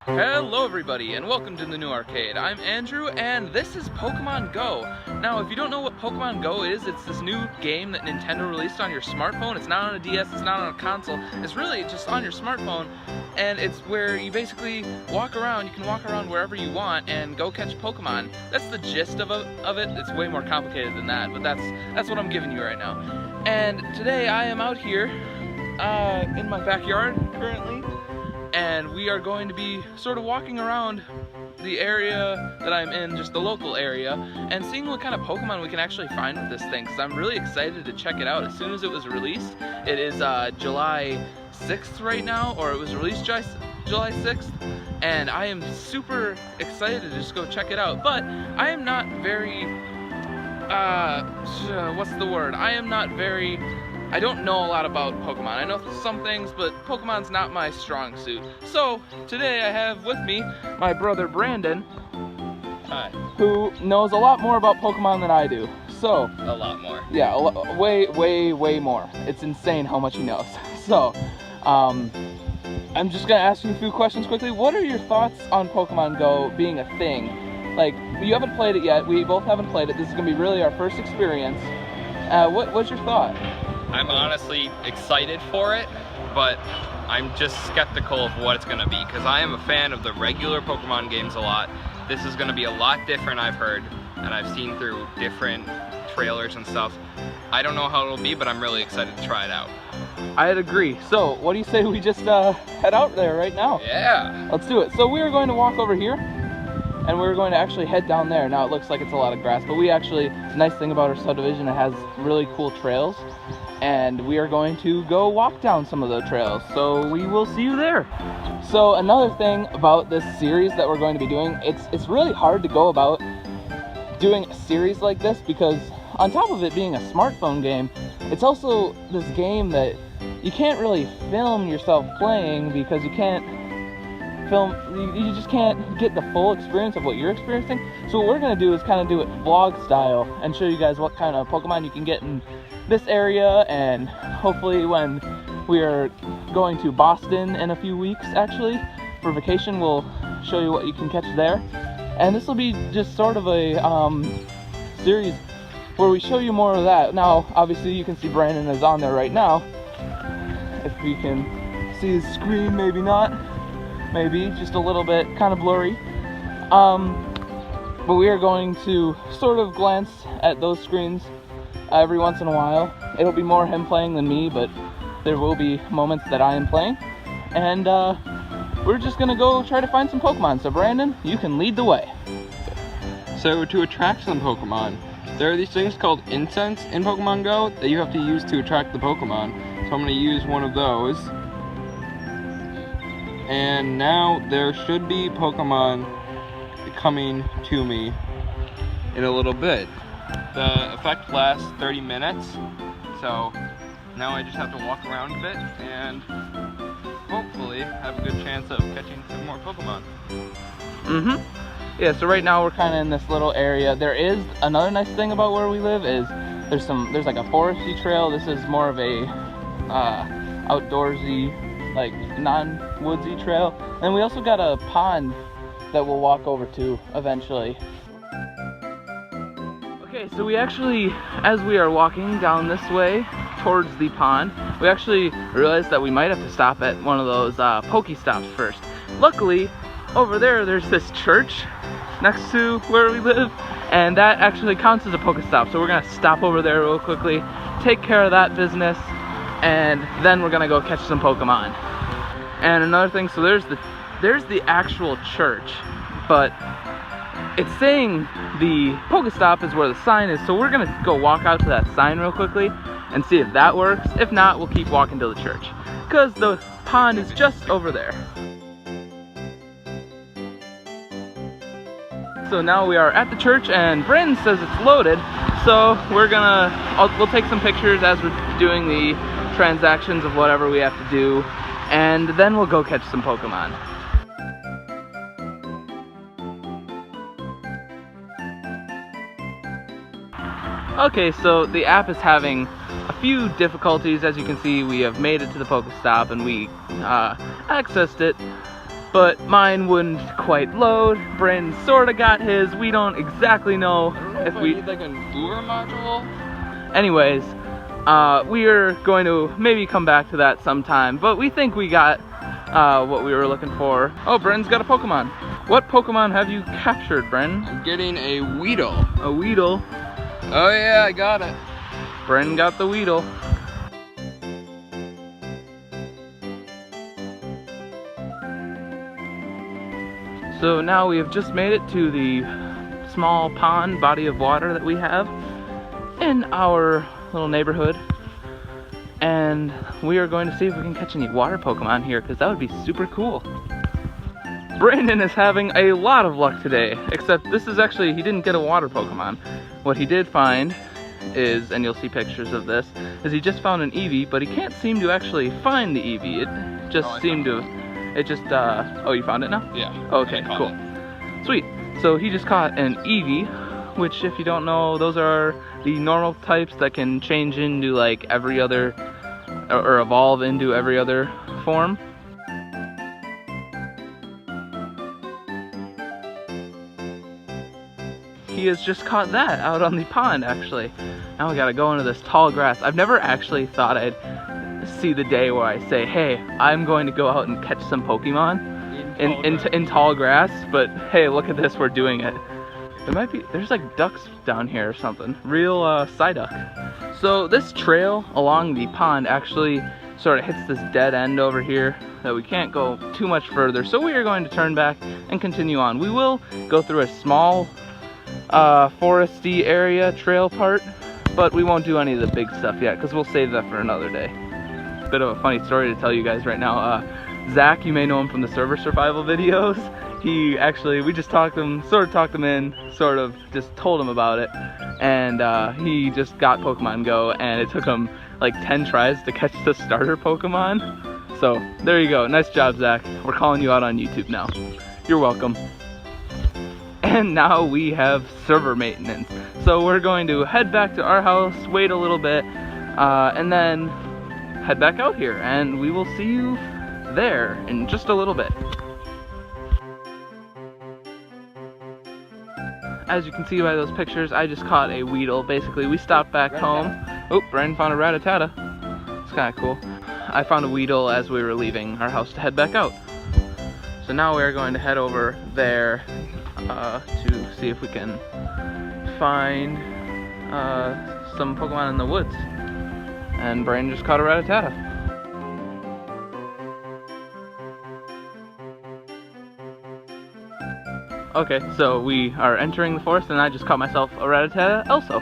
Hello everybody and welcome to the new arcade. I'm Andrew and this is Pokemon Go. Now if you don't know what Pokemon Go is, it's this new game that Nintendo released on your smartphone. It's not on a DS, it's not on a console, it's really just on your smartphone, and it's where you basically walk around. You can walk around wherever you want and go catch Pokemon. That's the gist of it. It's way more complicated than that, but that's what I'm giving you right now. And today I am out here in my backyard currently, and we are going to be sort of walking around the area that I'm in, just the local area, and seeing what kind of Pokemon we can actually find with this thing, because I'm really excited to check it out. As soon as it was released, it is July 6th right now, or it was released July 6th, and I am super excited to just go check it out. But I am not very, I don't know a lot about Pokemon. I know some things, but Pokemon's not my strong suit. So today I have with me my brother Brandon. Hi. Who knows a lot more about Pokemon than I do. So a lot more. Yeah, way more. It's insane how much he knows. So I'm just gonna ask you a few questions quickly. What are your thoughts on Pokemon Go being a thing? Like, you haven't played it yet. We both haven't played it. This is gonna be really our first experience. What's your thought? I'm honestly excited for it, but I'm just skeptical of what it's going to be, because I am a fan of the regular Pokemon games a lot. This is going to be a lot different, I've heard, and I've seen through different trailers and stuff. I don't know how it'll be, but I'm really excited to try it out. I'd agree. So what do you say we just head out there right now? Yeah. Let's do it. So we are going to walk over here, and we're going to actually head down there. Now it looks like it's a lot of grass, but the nice thing about our subdivision, it has really cool trails, and we are going to go walk down some of the trails. So we will see you there. So another thing about this series that we're going to be doing, it's really hard to go about doing a series like this, because on top of it being a smartphone game, it's also this game that you can't really film yourself playing, because you just can't get the full experience of what you're experiencing. So what we're going to do is kind of do it vlog style and show you guys what kind of Pokemon you can get in this area, and hopefully when we are going to Boston in a few weeks actually for vacation, we'll show you what you can catch there. And this will be just sort of a series where we show you more of that. Now obviously you can see Brandon is on there right now. If you can see his screen, maybe not. Maybe just a little bit kind of blurry, but we are going to sort of glance at those screens every once in a while. It'll be more him playing than me, but there will be moments that I am playing, and we're just gonna go try to find some Pokemon. So Brandon, you can lead the way. So to attract some Pokemon, there are these things called incense in Pokemon Go that you have to use to attract the Pokemon. So I'm going to use one of those. And now there should be Pokemon coming to me in a little bit. The effect lasts 30 minutes, so now I just have to walk around a bit and hopefully have a good chance of catching some more Pokemon. Yeah, so right now we're kind of in this little area. There is another nice thing about where we live is there's like a foresty trail. This is more of a outdoorsy, like non-woodsy trail, and we also got a pond that we'll walk over to eventually. Okay, so we actually, as we are walking down this way towards the pond, we actually realized that we might have to stop at one of those Pokestops first. Luckily, over there's this church next to where we live, and that actually counts as a Pokestop. So we're gonna stop over there real quickly, take care of that business, and then we're gonna go catch some Pokemon. And another thing, so there's the actual church, but it's saying the Pokestop is where the sign is, so we're gonna go walk out to that sign real quickly and see if that works. If not, we'll keep walking to the church, because the pond is just over there. So now we are at the church, and Brandon says it's loaded, so we'll take some pictures as we're doing the transactions of whatever we have to do, and then we'll go catch some Pokemon. Okay, so the app is having a few difficulties. As you can see, we have made it to the Pokestop and we accessed it, but mine wouldn't quite load. Brandon sorta got his. We don't exactly know if we need like a lure module. Anyways, we are going to maybe come back to that sometime, but we think we got what we were looking for. Oh, Bren's got a Pokemon. What Pokemon have you captured, Bren? I'm getting a Weedle. A Weedle? Oh yeah, I got it. Bren got the Weedle. So now we have just made it to the small pond body of water that we have in our little neighborhood, and we are going to see if we can catch any water Pokemon here, because that would be super cool. Brandon is having a lot of luck today, except this is actually, he didn't get a water Pokemon. What he did find is, and you'll see pictures of this, is he just found an Eevee, but he can't seem to actually find the Eevee. It just seemed to, it just, oh, you found it now? Yeah. Okay, cool. Sweet. So he just caught an Eevee, which if you don't know, those are the normal types that can change into like every other, or evolve into every other form. He has just caught that out on the pond, actually. Now we gotta go into this tall grass. I've never actually thought I'd see the day where I say, hey, I'm going to go out and catch some Pokemon in tall grass, but hey, look at this, we're doing it. There might be, there's like ducks down here or something. Real Psyduck. So this trail along the pond actually sort of hits this dead end over here that we can't go too much further. So we are going to turn back and continue on. We will go through a small foresty area trail part, but we won't do any of the big stuff yet because we'll save that for another day. Bit of a funny story to tell you guys right now. Zach, you may know him from the server survival videos. He actually, we just talked him in, sort of just told him about it, and he just got Pokemon Go, and it took him like 10 tries to catch the starter Pokemon. So there you go, nice job, Zach. We're calling you out on YouTube now. You're welcome. And now we have server maintenance. So we're going to head back to our house, wait a little bit, and then head back out here, and we will see you there in just a little bit. As you can see by those pictures, I just caught a Weedle. Basically, we stopped back home. Oh, Brandon found a Rattata. It's kind of cool. I found a Weedle as we were leaving our house to head back out. So now we are going to head over there to see if we can find some Pokemon in the woods. And Brandon just caught a Rattata. Okay, so we are entering the forest, and I just caught myself a Rattata also.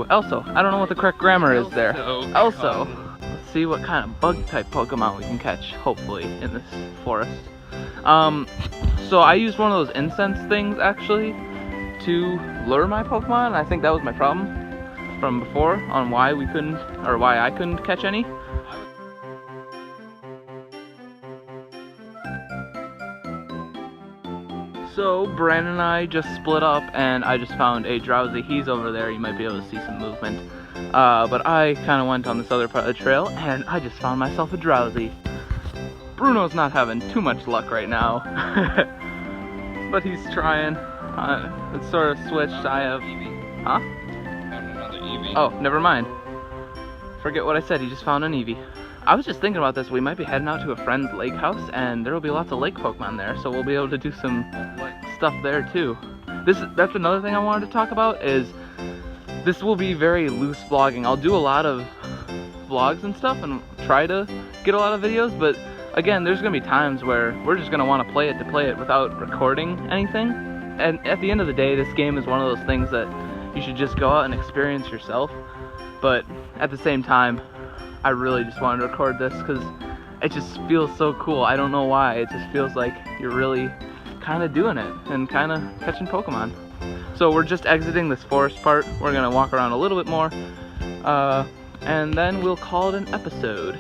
Also. I don't know what the correct grammar is there. Also. Let's see what kind of bug-type Pokemon we can catch, hopefully, in this forest. So I used one of those incense things, actually, to lure my Pokemon. I think that was my problem from before on why we couldn't, or why I couldn't catch any. So Brandon and I just split up, and I just found a Drowsy. He's over there, you might be able to see some movement. But I kind of went on this other part of the trail, and I just found myself a Drowsy. Bruno's not having too much luck right now, but he's trying. It's sort of switched. I have, huh? Found another Eevee. Oh, never mind. Forget what I said, he just found an Eevee. I was just thinking about this, we might be heading out to a friend's lake house, and there will be lots of lake Pokemon there, so we'll be able to do some stuff there too. That's another thing I wanted to talk about, is this will be very loose vlogging. I'll do a lot of vlogs and stuff and try to get a lot of videos, but again, there's gonna be times where we're just gonna want to play it without recording anything. And at the end of the day, this game is one of those things that you should just go out and experience yourself. But at the same time, I really just wanted to record this because it just feels so cool. I don't know why, it just feels like you're really kind of doing it and kind of catching Pokemon. So we're just exiting this forest part. We're gonna walk around a little bit more, and then we'll call it an episode.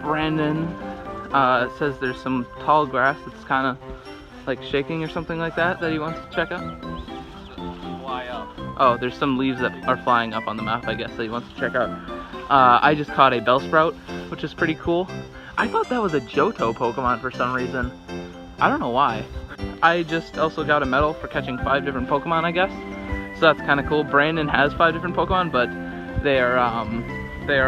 Brandon says there's some tall grass that's kind of like shaking or something like that he wants to check out. Fly up. Oh, there's some leaves that are flying up on the map, I guess, that he wants to check out. I just caught a Bellsprout, which is pretty cool. I thought that was a Johto Pokemon for some reason. I don't know why. I just also got a medal for catching 5 different Pokemon, I guess. So that's kind of cool. Brandon has 5 different Pokemon, but they are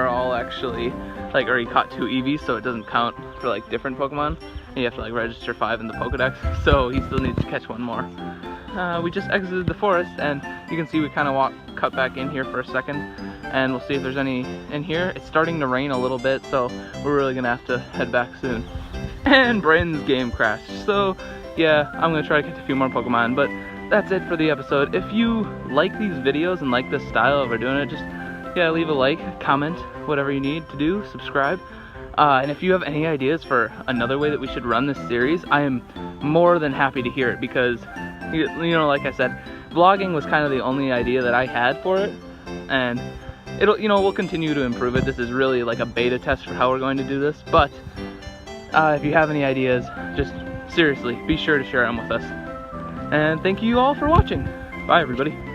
all actually, like, already caught 2 Eevees, so it doesn't count for, like, different Pokemon. And you have to, like, register 5 in the Pokedex, so he still needs to catch 1 more. We just exited the forest, and you can see we kind of cut back in here for a second, and we'll see if there's any in here. It's starting to rain a little bit, so we're really gonna have to head back soon. And Brandon's game crashed, so yeah, I'm gonna try to catch a few more Pokemon, but that's it for the episode. If you like these videos and like this style of we're doing it, just, yeah, leave a like, comment, whatever you need to do, subscribe. And if you have any ideas for another way that we should run this series, I am more than happy to hear it, because, you know, like I said, vlogging was kind of the only idea that I had for it, and it'll, you know, we'll continue to improve it. This is really like a beta test for how we're going to do this, but if you have any ideas, just seriously, be sure to share them with us. And thank you all for watching. Bye, everybody.